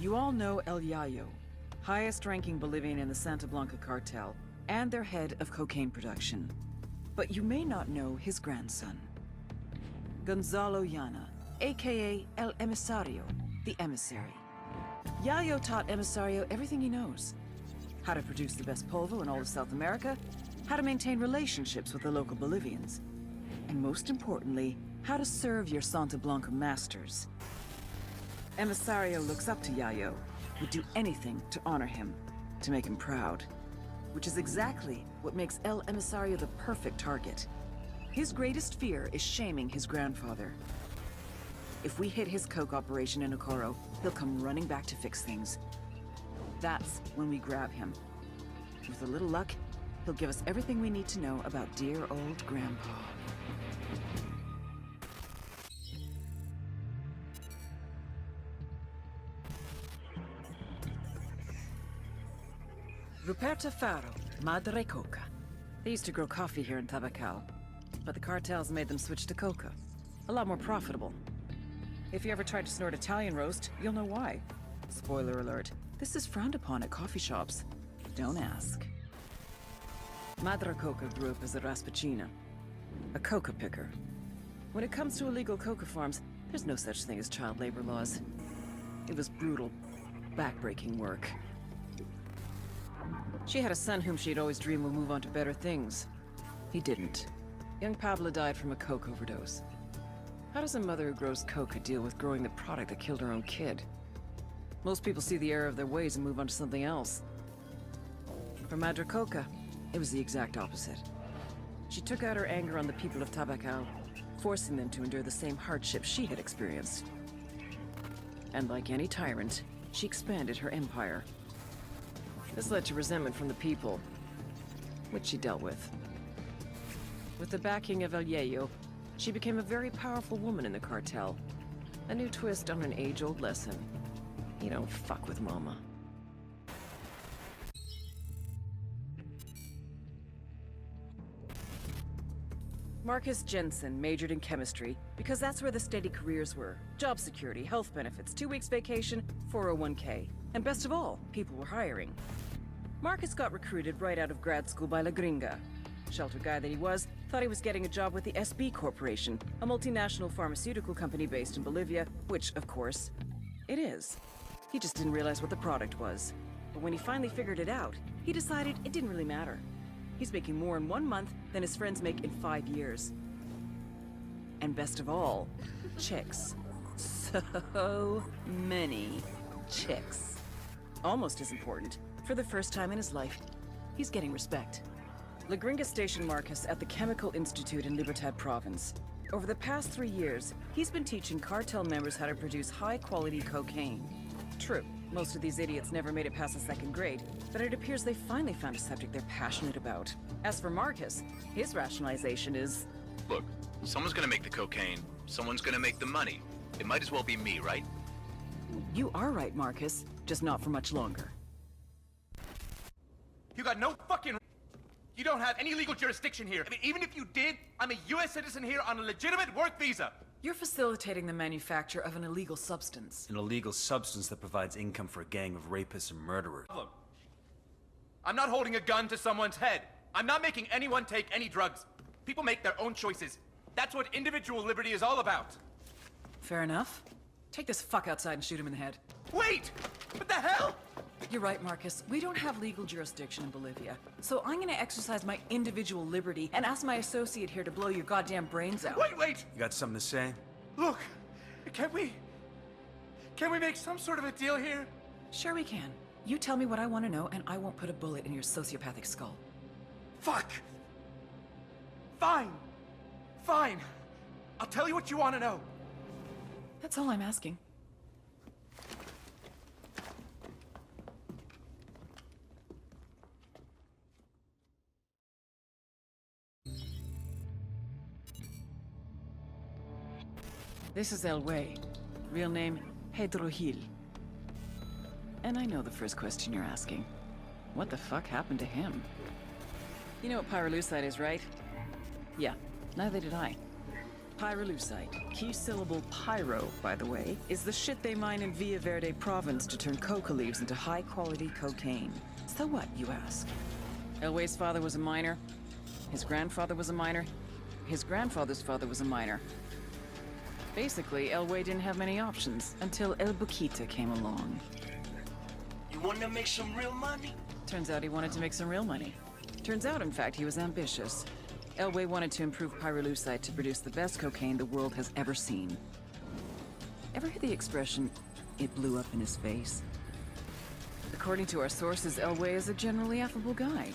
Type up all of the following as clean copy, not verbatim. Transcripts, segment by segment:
You all know El Yayo, highest-ranking Bolivian in the Santa Blanca cartel, and their head of cocaine production. But you may not know his grandson, Gonzalo Llana, aka El Emisario, the emissary. Yayo taught Emisario everything he knows. How to produce the best polvo in all of South America, how to maintain relationships with the local Bolivians, and most importantly, how to serve your Santa Blanca masters. Emisario looks up to Yayo, would do anything to honor him, to make him proud. Which is exactly what makes El Emisario the perfect target. His greatest fear is shaming his grandfather. If we hit his coke operation in Okoro, he'll come running back to fix things. That's when we grab him. With a little luck, he'll give us everything we need to know about dear old Grandpa. Ruperta Faro, Madre Coca. They used to grow coffee here in Tabacal, but the cartels made them switch to coca. A lot more profitable. If you ever tried to snort Italian roast, you'll know why. Spoiler alert, this is frowned upon at coffee shops. Don't ask. Madre Coca grew up as a raspachina, a coca picker. When it comes to illegal coca farms, there's no such thing as child labor laws. It was brutal, backbreaking work. She had a son whom she'd always dreamed would move on to better things. He didn't. Young Pablo died from a coke overdose. How does a mother who grows coca deal with growing the product that killed her own kid? Most people see the error of their ways and move on to something else. For Madre Coca, it was the exact opposite. She took out her anger on the people of Tabacal, forcing them to endure the same hardships she had experienced. And like any tyrant, she expanded her empire. This led to resentment from the people, which she dealt with. With the backing of El Yayo, she became a very powerful woman in the cartel. A new twist on an age-old lesson. You don't fuck with mama. Marcus Jensen majored in chemistry because that's where the steady careers were. Job security, health benefits, 2 weeks vacation, 401k. And best of all, people were hiring. Marcus got recruited right out of grad school by La Gringa. Shelter guy that he was, thought he was getting a job with the SB Corporation, a multinational pharmaceutical company based in Bolivia, which, of course, it is. He just didn't realize what the product was. But when he finally figured it out, he decided it didn't really matter. He's making more in 1 month than his friends make in 5 years. And best of all, chicks. So many chicks. Almost as important. For the first time in his life, he's getting respect. La Gringa stationed Marcus at the Chemical Institute in Libertad Province. Over the past 3 years, he's been teaching cartel members how to produce high-quality cocaine. True, most of these idiots never made it past the 2nd grade, but it appears they finally found a subject they're passionate about. As for Marcus, his rationalization is... Look, someone's gonna make the cocaine, someone's gonna make the money. It might as well be me, right? You are right, Marcus, just not for much longer. You got no fucking... You don't have any legal jurisdiction here. I mean, even if you did, I'm a US citizen here on a legitimate work visa. You're facilitating the manufacture of an illegal substance. An illegal substance that provides income for a gang of rapists and murderers. I'm not holding a gun to someone's head. I'm not making anyone take any drugs. People make their own choices. That's what individual liberty is all about. Fair enough. Take this fuck outside and shoot him in the head. Wait! What the hell? You're right, Marcus. We don't have legal jurisdiction in Bolivia. So I'm gonna exercise my individual liberty and ask my associate here to blow your goddamn brains out. Wait! You got something to say? Look, can we make some sort of a deal here? Sure we can. You tell me what I want to know and I won't put a bullet in your sociopathic skull. Fuck! Fine. Fine. I'll tell you what you want to know. That's all I'm asking. This is El Way. Real name, Pedro Gil. And I know the first question you're asking. What the fuck happened to him? You know what pyrolusite is, right? Yeah, neither did I. Pyrolusite, key syllable pyro, by the way, is the shit they mine in Villa Verde province to turn coca leaves into high-quality cocaine. So what, you ask? Elway's father was a miner. His grandfather was a miner. His grandfather's father was a miner. Basically, Elway didn't have many options until El Boquita came along. You want to make some real money? Turns out he wanted to make some real money. Turns out, in fact, he was ambitious. Elway wanted to improve pyrolusite to produce the best cocaine the world has ever seen. Ever hear the expression, "it blew up in his face"? According to our sources, Elway is a generally affable guy.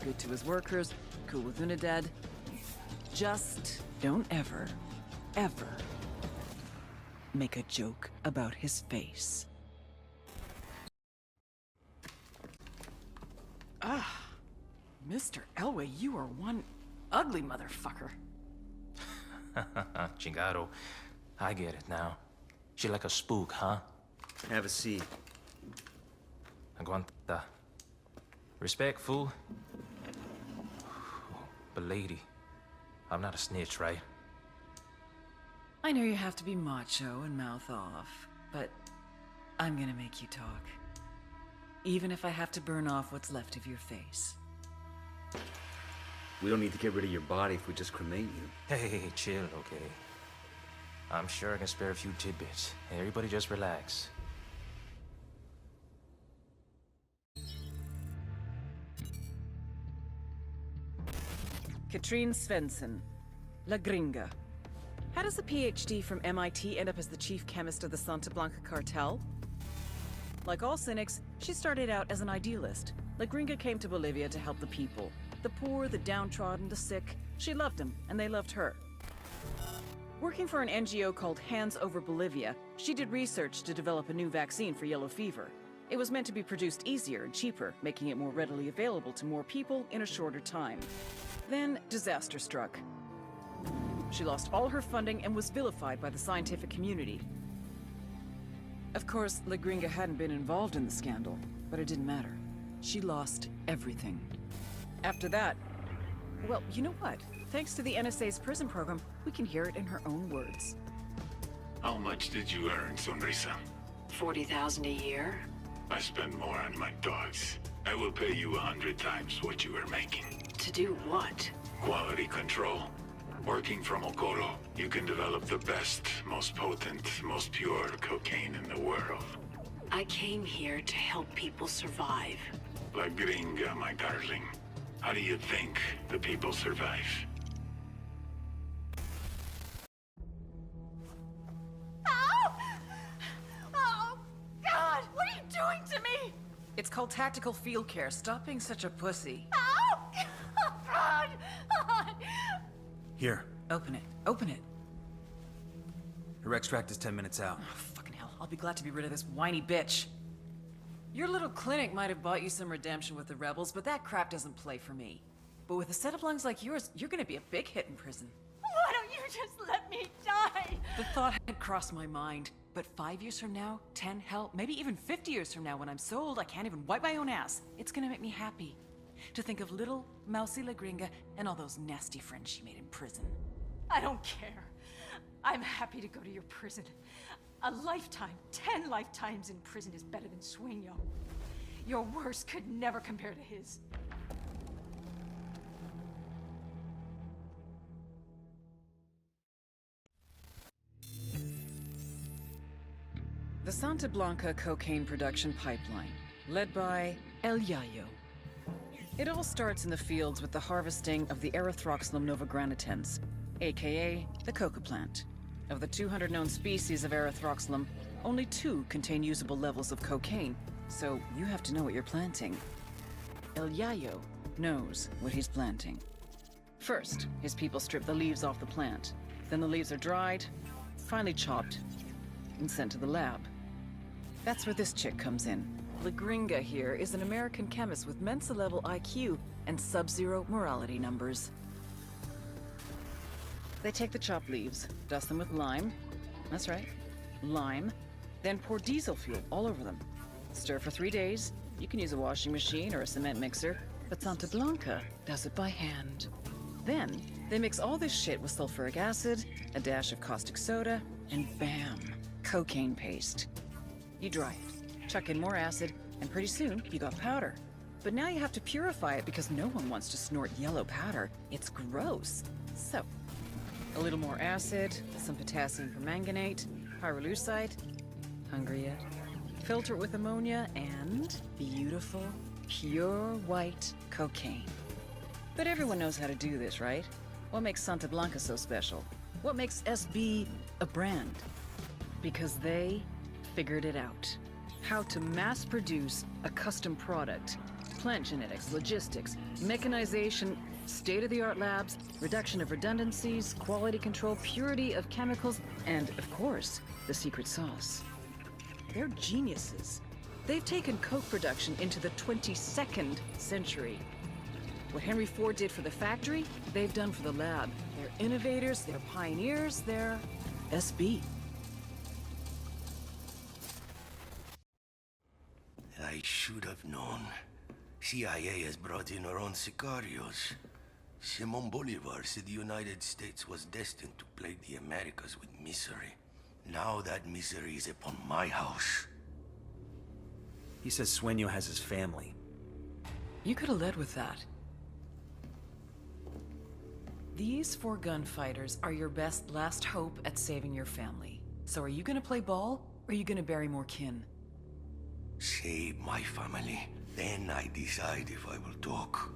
Good to his workers, cool with Unidad. Just don't ever, ever make a joke about his face. Ah, Mr. Elway, you are one ugly motherfucker. Chingado. I get it now. She like a spook, huh? Have a seat. Aguanta. Respect, fool. But lady, I'm not a snitch, right? I know you have to be macho and mouth off, but I'm gonna make you talk. Even if I have to burn off what's left of your face. We don't need to get rid of your body if we just cremate you. Hey, chill, okay? I'm sure I can spare a few tidbits. Everybody just relax. Katrine Svensson, La Gringa. How does a PhD from MIT end up as the chief chemist of the Santa Blanca cartel? Like all cynics, she started out as an idealist. La Gringa came to Bolivia to help the people. The poor, the downtrodden, the sick. She loved them, and they loved her. Working for an NGO called Hands Over Bolivia, she did research to develop a new vaccine for yellow fever. It was meant to be produced easier and cheaper, making it more readily available to more people in a shorter time. Then, disaster struck. She lost all her funding and was vilified by the scientific community. Of course, La Gringa hadn't been involved in the scandal, but it didn't matter. She lost everything. After that, well, you know what? Thanks to the NSA's prison program, we can hear it in her own words. How much did you earn, Sonrisa? 40,000 a year? I spend more on my dogs. I will pay you 100 times what you are making. To do what? Quality control. Working from Okoro, you can develop the best, most potent, most pure cocaine in the world. I came here to help people survive. La Gringa, my darling. How do you think the people survive? Ow! Oh, God! What are you doing to me? It's called tactical field care. Stop being such a pussy. Ow! Oh, God! Here. Open it. Open it. Her extract is 10 minutes out. Oh, fucking hell. I'll be glad to be rid of this whiny bitch. Your little clinic might have bought you some redemption with the rebels, but that crap doesn't play for me. But with a set of lungs like yours, you're gonna be a big hit in prison. Why don't you just let me die? The thought had crossed my mind, but 5 years from now, 10, hell, maybe even 50 years from now, when I'm so old I can't even wipe my own ass, it's gonna make me happy to think of little mousy La Gringa and all those nasty friends she made in prison. I don't care. I'm happy to go to your prison. A lifetime, 10 lifetimes in prison is better than Sueño. Your worst could never compare to his. The Santa Blanca cocaine production pipeline, led by El Yayo. It all starts in the fields with the harvesting of the Erythroxylum novogranitens, aka the coca plant. Of the 200 known species of Erythroxylum, only 2 contain usable levels of cocaine, so you have to know what you're planting. El Yayo knows what he's planting. First, his people strip the leaves off the plant. Then the leaves are dried, finally chopped, and sent to the lab. That's where this chick comes in. La Gringa here is an American chemist with Mensa-level IQ and sub-zero morality numbers. They take the chopped leaves, dust them with lime. That's right, lime. Then pour diesel fuel all over them. Stir for 3 days. You can use a washing machine or a cement mixer, but Santa Blanca does it by hand. Then, They mix all this shit with sulfuric acid, a dash of caustic soda, and bam, cocaine paste. You dry it, chuck in more acid, and pretty soon you got powder. But now you have to purify it because no one wants to snort yellow powder. It's gross. So, a little more acid, some potassium permanganate, pyrolusite. Hungry yet? Filter it with ammonia and beautiful, pure white cocaine. But everyone knows how to do this, right? What makes Santa Blanca so special? What makes SB a brand? Because they figured it out. How to mass produce a custom product. Plant genetics, logistics, mechanization, state-of-the-art labs, reduction of redundancies, quality control, purity of chemicals, and, of course, the secret sauce. They're geniuses. They've taken coke production into the 22nd century. What Henry Ford did for the factory, they've done for the lab. They're innovators, they're pioneers, they're SB. I should have known. CIA has brought in our own sicarios. Simon Bolivar said the United States was destined to plague the Americas with misery. Now that misery is upon my house. He says Sueño has his family. You could have led with that. These 4 gunfighters are your best last hope at saving your family. So are you gonna play ball, or are you gonna bury more kin? Save my family. Then I decide if I will talk.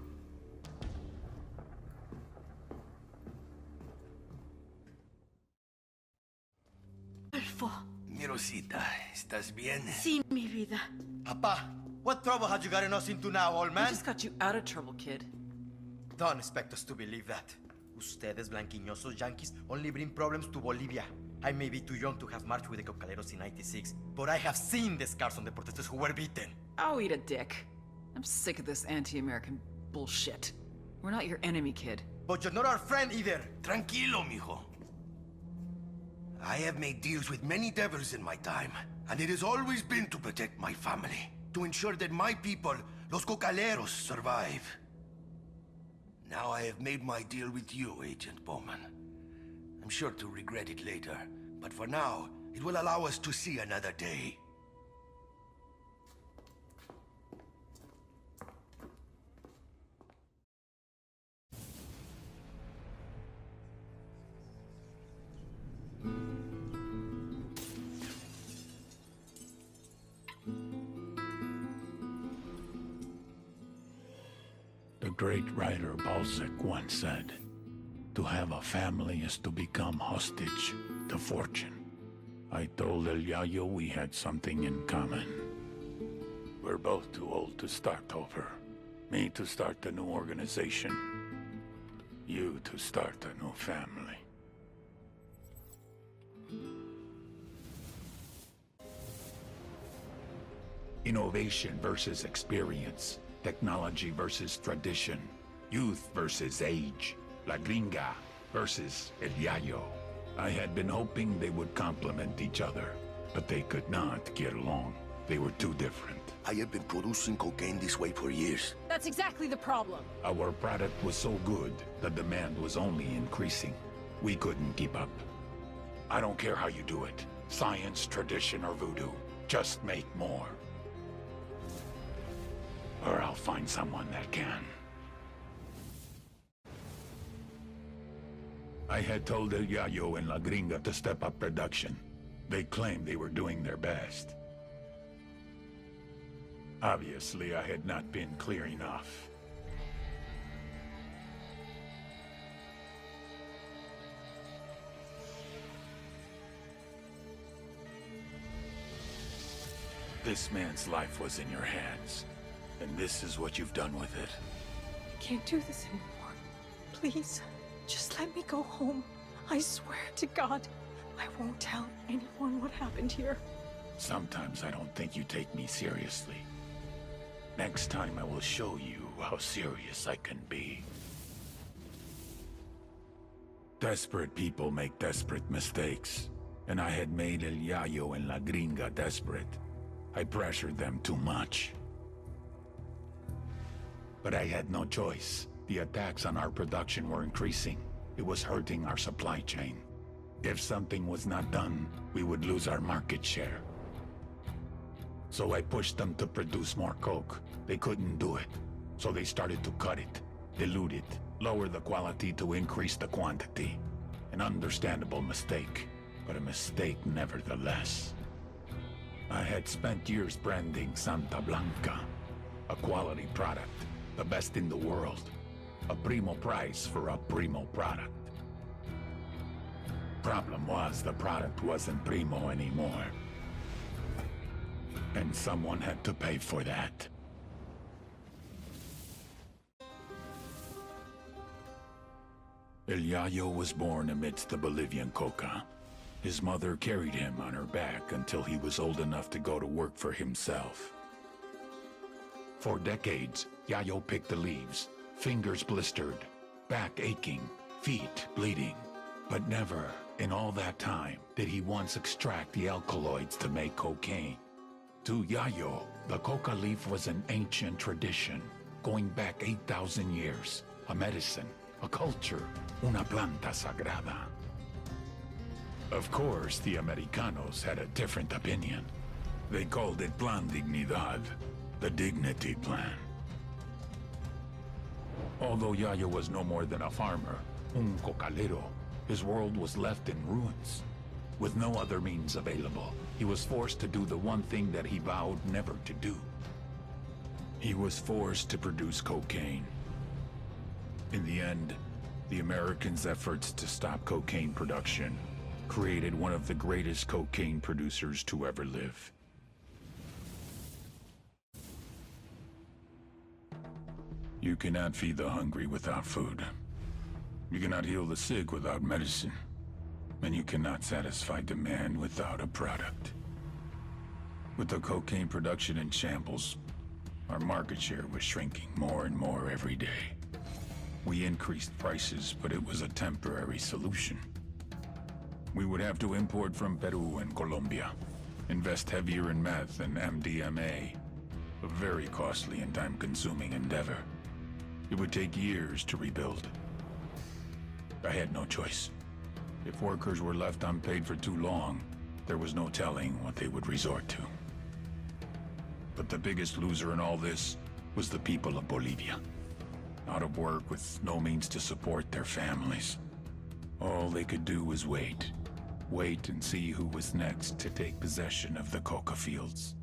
Adolfo. Mi Rosita, ¿estás bien? Sí, mi vida. Papa, what trouble had you gotten us into now, old We man? just got you out of trouble, kid. Don't expect us to believe that. Ustedes, blanquiñosos yankees, only bring problems to Bolivia. I may be too young to have marched with the Cocaleros in '96, but I have seen the scars on the protesters who were beaten. Oh, eat a dick. I'm sick of this anti-American bullshit. We're not your enemy, kid. But you're not our friend either. Tranquilo, mijo. I have made deals with many devils in my time, and it has always been to protect my family, to ensure that my people, los Cocaleros, survive. Now I have made my deal with you, Agent Bowman. I'm sure to regret it later, but for now, it will allow us to see another day. The great writer Balzac once said, "To have a family is to become hostage to fortune." I told El Yayo we had something in common. We're both too old to start over. Me to start a new organization. You to start a new family. Innovation versus experience. Technology versus tradition. Youth versus age. La Gringa versus El Yayo. I had been hoping they would complement each other, but they could not get along. They were too different. I have been producing cocaine this way for years. That's exactly the problem. Our product was so good, the demand was only increasing. We couldn't keep up. I don't care how you do it. Science, tradition, or voodoo. Just make more. Or I'll find someone that can. I had told El Yayo and La Gringa to step up production. They claimed they were doing their best. Obviously, I had not been clear enough. This man's life was in your hands. And this is what you've done with it. I can't do this anymore. Please, just let me go home. I swear to God, I won't tell anyone what happened here. Sometimes I don't think you take me seriously. Next time I will show you how serious I can be. Desperate people make desperate mistakes. And I had made El Yayo and La Gringa desperate. I pressured them too much. But I had no choice. The attacks on our production were increasing. It was hurting our supply chain. If something was not done, we would lose our market share. So I pushed them to produce more coke. They couldn't do it. So they started to cut it, dilute it, lower the quality to increase the quantity. An understandable mistake, but a mistake nevertheless. I had spent years branding Santa Blanca. A quality product, the best in the world. A primo price for a primo product. Problem was, the product wasn't primo anymore. And someone had to pay for that. El Yayo was born amidst the Bolivian coca. His mother carried him on her back until he was old enough to go to work for himself. For decades, Yayo picked the leaves, fingers blistered, back aching, feet bleeding. But never, in all that time, did he once extract the alkaloids to make cocaine. To Yayo, the coca leaf was an ancient tradition, going back 8,000 years. A medicine, a culture, una planta sagrada. Of course, the Americanos had a different opinion. They called it Plan Dignidad, the Dignity Plan. Although Yayo was no more than a farmer, un cocalero, his world was left in ruins. With no other means available, he was forced to do the one thing that he vowed never to do. He was forced to produce cocaine. In the end, the Americans' efforts to stop cocaine production created one of the greatest cocaine producers to ever live. You cannot feed the hungry without food. You cannot heal the sick without medicine. And you cannot satisfy demand without a product. With the cocaine production in shambles, our market share was shrinking more and more every day. We increased prices, but it was a temporary solution. We would have to import from Peru and Colombia, invest heavier in meth and MDMA, a very costly and time-consuming endeavor. It would take years to rebuild. I had no choice. If workers were left unpaid for too long, there was no telling what they would resort to. But the biggest loser in all this was the people of Bolivia. Out of work with no means to support their families. All they could do was wait. Wait and see who was next to take possession of the coca fields.